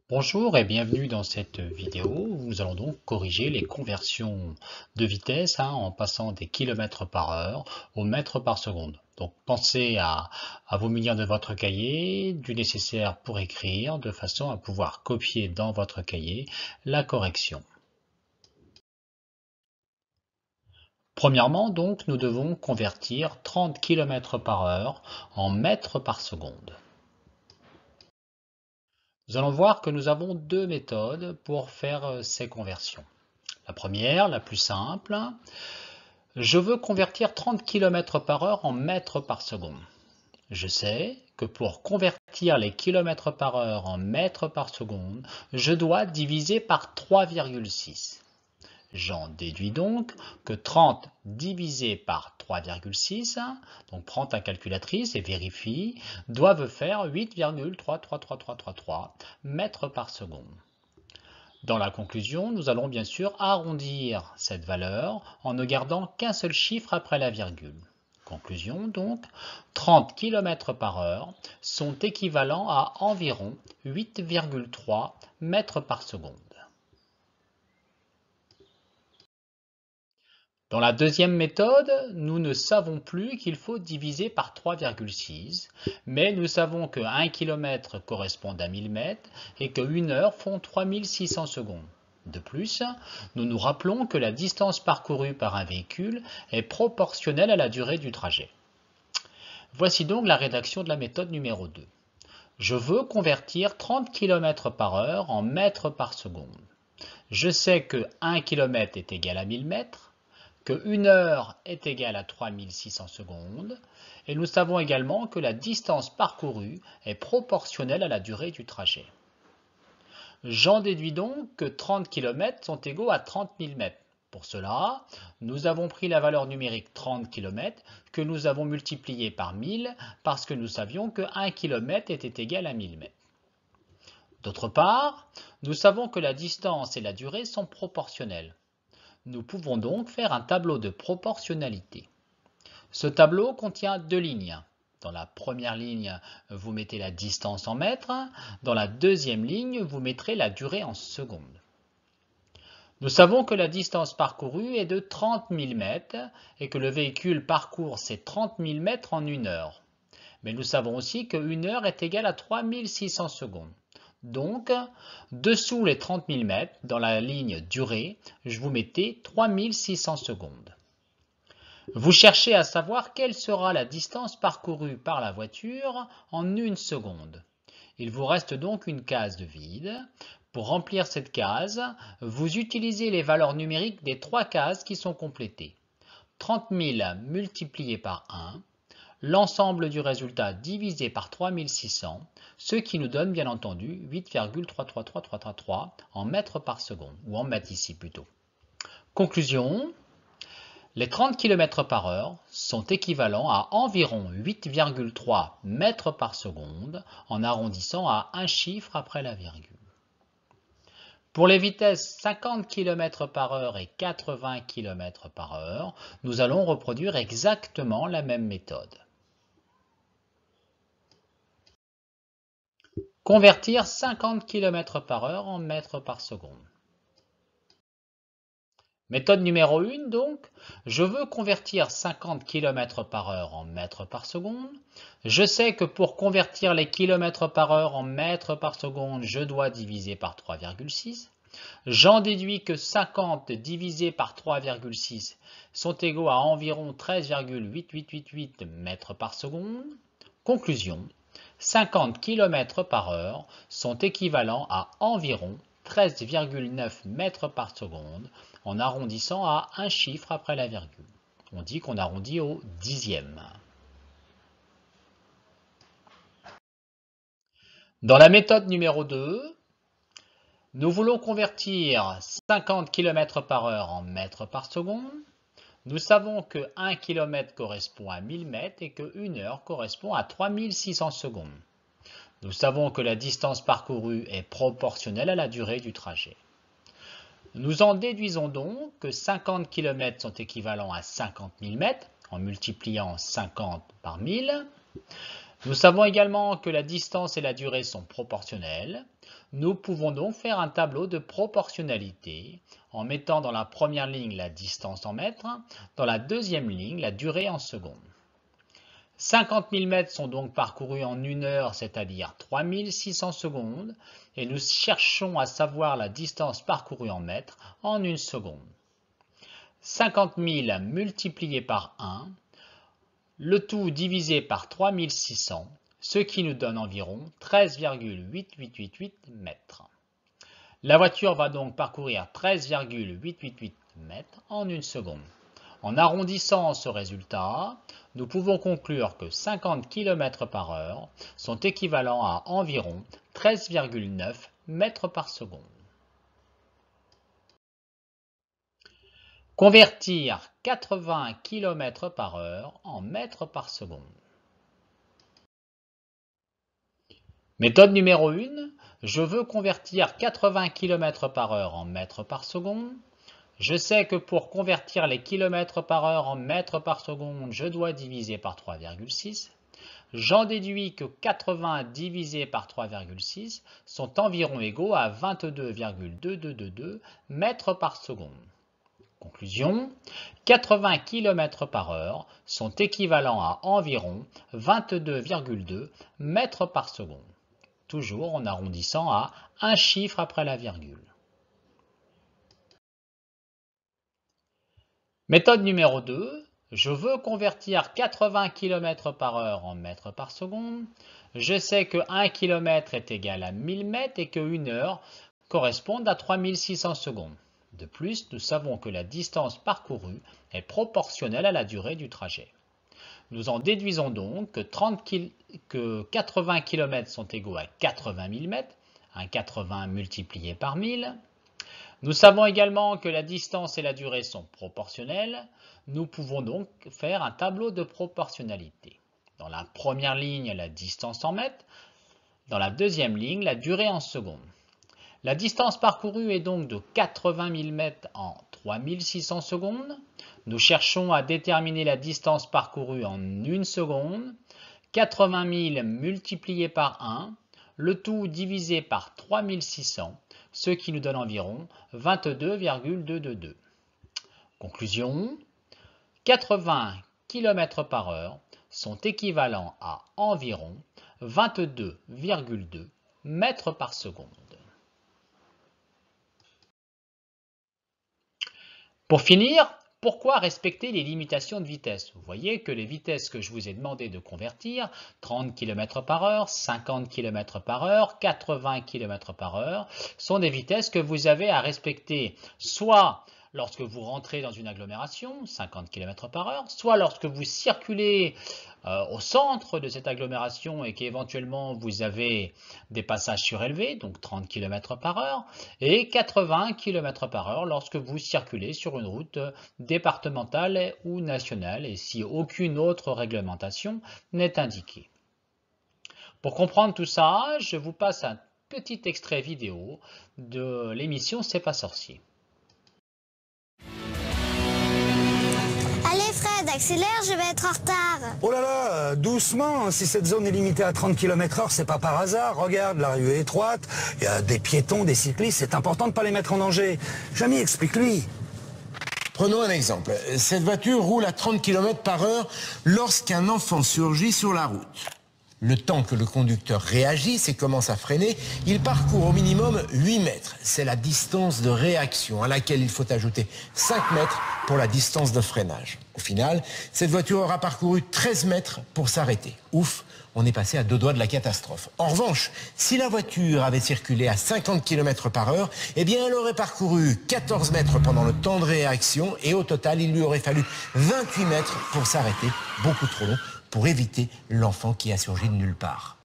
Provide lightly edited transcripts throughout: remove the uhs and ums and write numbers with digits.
Bonjour et bienvenue dans cette vidéo où nous allons donc corriger les conversions de vitesse en passant des kilomètres par heure au mètre par seconde. Donc pensez à vous munir de votre cahier, du nécessaire pour écrire, de façon à pouvoir copier dans votre cahier la correction. Premièrement, donc, nous devons convertir 30 km par heure en mètres par seconde. Nous allons voir que nous avons deux méthodes pour faire ces conversions. La première, la plus simple, je veux convertir 30 km par heure en mètres par seconde. Je sais que pour convertir les kilomètres par heure en mètres par seconde, je dois diviser par 3,6. J'en déduis donc que 30 divisé par 3,6, donc prends ta calculatrice et vérifie, doivent faire 8,33333 mètres par seconde. Dans la conclusion, nous allons bien sûr arrondir cette valeur en ne gardant qu'un seul chiffre après la virgule. Conclusion donc, 30 km par heure sont équivalents à environ 8,3 mètres par seconde. Dans la deuxième méthode, nous ne savons plus qu'il faut diviser par 3,6, mais nous savons que 1 km correspond à 1000 mètres et que 1 heure font 3600 secondes. De plus, nous nous rappelons que la distance parcourue par un véhicule est proportionnelle à la durée du trajet. Voici donc la rédaction de la méthode numéro 2. Je veux convertir 30 km par heure en mètres par seconde. Je sais que 1 km est égal à 1000 mètres, que 1 heure est égale à 3600 secondes, et nous savons également que la distance parcourue est proportionnelle à la durée du trajet. J'en déduis donc que 30 km sont égaux à 30 000 mètres. Pour cela, nous avons pris la valeur numérique 30 km que nous avons multiplié par 1000 parce que nous savions que 1 km était égal à 1000 mètres. D'autre part, nous savons que la distance et la durée sont proportionnelles. Nous pouvons donc faire un tableau de proportionnalité. Ce tableau contient deux lignes. Dans la première ligne, vous mettez la distance en mètres. Dans la deuxième ligne, vous mettrez la durée en secondes. Nous savons que la distance parcourue est de 30 000 mètres et que le véhicule parcourt ces 30 000 mètres en 1 heure. Mais nous savons aussi que 1 heure est égale à 3600 secondes. Donc, dessous les 30 000 mètres, dans la ligne durée, je vous mettais 3600 secondes. Vous cherchez à savoir quelle sera la distance parcourue par la voiture en 1 seconde. Il vous reste donc une case de vide. Pour remplir cette case, vous utilisez les valeurs numériques des trois cases qui sont complétées. 30 000 multiplié par 1, l'ensemble du résultat divisé par 3600, ce qui nous donne bien entendu 8,333333 en mètres par seconde, ou en mètres ici plutôt. Conclusion, les 30 km par heure sont équivalents à environ 8,3 mètres par seconde en arrondissant à un chiffre après la virgule. Pour les vitesses 50 km par heure et 80 km par heure, nous allons reproduire exactement la même méthode. Convertir 50 km par heure en mètres par seconde. Méthode numéro 1 donc, je veux convertir 50 km par heure en mètres par seconde. Je sais que pour convertir les km par heure en mètres par seconde, je dois diviser par 3,6. J'en déduis que 50 divisé par 3,6 sont égaux à environ 13,8888 mètres par seconde. Conclusion, 50 km par heure sont équivalents à environ 13,9 mètres par seconde en arrondissant à un chiffre après la virgule. On dit qu'on arrondit au dixième. Dans la méthode numéro 2, nous voulons convertir 50 km par heure en mètres par seconde. Nous savons que 1 km correspond à 1000 mètres et que 1 heure correspond à 3600 secondes. Nous savons que la distance parcourue est proportionnelle à la durée du trajet. Nous en déduisons donc que 50 km sont équivalents à 50 000 mètres en multipliant 50 par 1000. Nous savons également que la distance et la durée sont proportionnelles. Nous pouvons donc faire un tableau de proportionnalité en mettant dans la première ligne la distance en mètres, dans la deuxième ligne la durée en secondes. 50 000 mètres sont donc parcourus en 1 heure, c'est-à-dire 3600 secondes, et nous cherchons à savoir la distance parcourue en mètres en 1 seconde. 50 000 multiplié par 1, le tout divisé par 3600, ce qui nous donne environ 13,8888 mètres. La voiture va donc parcourir 13,888 mètres en 1 seconde. En arrondissant ce résultat, nous pouvons conclure que 50 km par heure sont équivalents à environ 13,9 mètres par seconde. Convertir 80 km par heure en mètres par seconde. Méthode numéro 1, je veux convertir 80 km par heure en mètres par seconde. Je sais que pour convertir les kilomètres par heure en mètres par seconde, je dois diviser par 3,6. J'en déduis que 80 divisé par 3,6 sont environ égaux à 22,2222 mètres par seconde. Conclusion, 80 km par heure sont équivalents à environ 22,2 mètres par seconde. Toujours en arrondissant à un chiffre après la virgule. Méthode numéro 2, je veux convertir 80 km par heure en mètres par seconde. Je sais que 1 km est égal à 1000 mètres et que 1 heure correspond à 3600 secondes. De plus, nous savons que la distance parcourue est proportionnelle à la durée du trajet. Nous en déduisons donc que 80 km sont égaux à 80 000 mètres, un 80 multiplié par 1000. Nous savons également que la distance et la durée sont proportionnelles. Nous pouvons donc faire un tableau de proportionnalité. Dans la première ligne, la distance en mètres. Dans la deuxième ligne, la durée en secondes. La distance parcourue est donc de 80 000 mètres en 3600 secondes. Nous cherchons à déterminer la distance parcourue en 1 seconde. 80 000 multiplié par 1, le tout divisé par 3600, ce qui nous donne environ 22,222. Conclusion, 80 km par heure sont équivalents à environ 22,2 mètres par seconde. Pour finir, pourquoi respecter les limitations de vitesse? Vous voyez que les vitesses que je vous ai demandé de convertir, 30 km par heure, 50 km par heure, 80 km par heure, sont des vitesses que vous avez à respecter soit lorsque vous rentrez dans une agglomération, 50 km par heure, soit lorsque vous circulez au centre de cette agglomération et qu'éventuellement vous avez des passages surélevés, donc 30 km par heure, et 80 km par heure lorsque vous circulez sur une route départementale ou nationale et si aucune autre réglementation n'est indiquée. Pour comprendre tout ça, je vous passe un petit extrait vidéo de l'émission C'est pas sorcier. Allez Fred, accélère, je vais être en retard. Oh là là, doucement, si cette zone est limitée à 30 km/h, c'est pas par hasard. Regarde, la rue est étroite, il y a des piétons, des cyclistes, c'est important de pas les mettre en danger. Jamy, explique-lui. Prenons un exemple. Cette voiture roule à 30 km par heure lorsqu'un enfant surgit sur la route. Le temps que le conducteur réagisse et commence à freiner, il parcourt au minimum 8 mètres. C'est la distance de réaction à laquelle il faut ajouter 5 mètres pour la distance de freinage. Au final, cette voiture aura parcouru 13 mètres pour s'arrêter. Ouf, on est passé à 2 doigts de la catastrophe. En revanche, si la voiture avait circulé à 50 km par heure, eh bien elle aurait parcouru 14 mètres pendant le temps de réaction et au total, il lui aurait fallu 28 mètres pour s'arrêter, beaucoup trop long, pour éviter l'enfant qui a surgi de nulle part.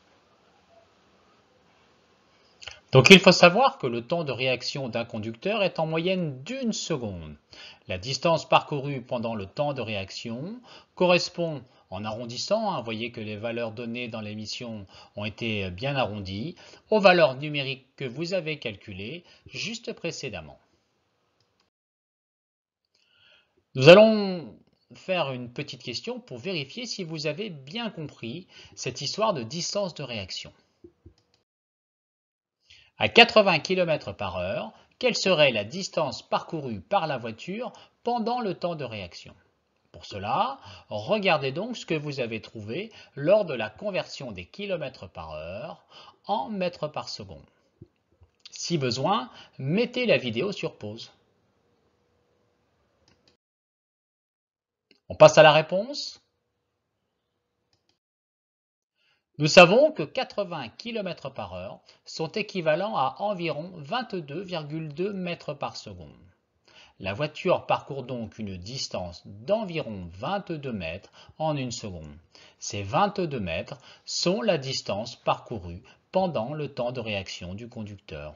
Donc il faut savoir que le temps de réaction d'un conducteur est en moyenne d'1 seconde. La distance parcourue pendant le temps de réaction correspond, en arrondissant, vous voyez que les valeurs données dans l'émission ont été bien arrondies, aux valeurs numériques que vous avez calculées juste précédemment. Nous allons faire une petite question pour vérifier si vous avez bien compris cette histoire de distance de réaction. À 80 km/h, quelle serait la distance parcourue par la voiture pendant le temps de réaction? Pour cela, regardez donc ce que vous avez trouvé lors de la conversion des km/h en mètres par seconde. Si besoin, mettez la vidéo sur pause. On passe à la réponse. Nous savons que 80 km/h sont équivalents à environ 22,2 mètres par seconde. La voiture parcourt donc une distance d'environ 22 mètres en une seconde. Ces 22 mètres sont la distance parcourue pendant le temps de réaction du conducteur.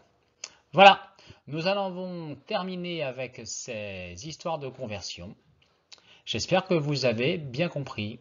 Voilà, nous allons terminer avec ces histoires de conversion. J'espère que vous avez bien compris.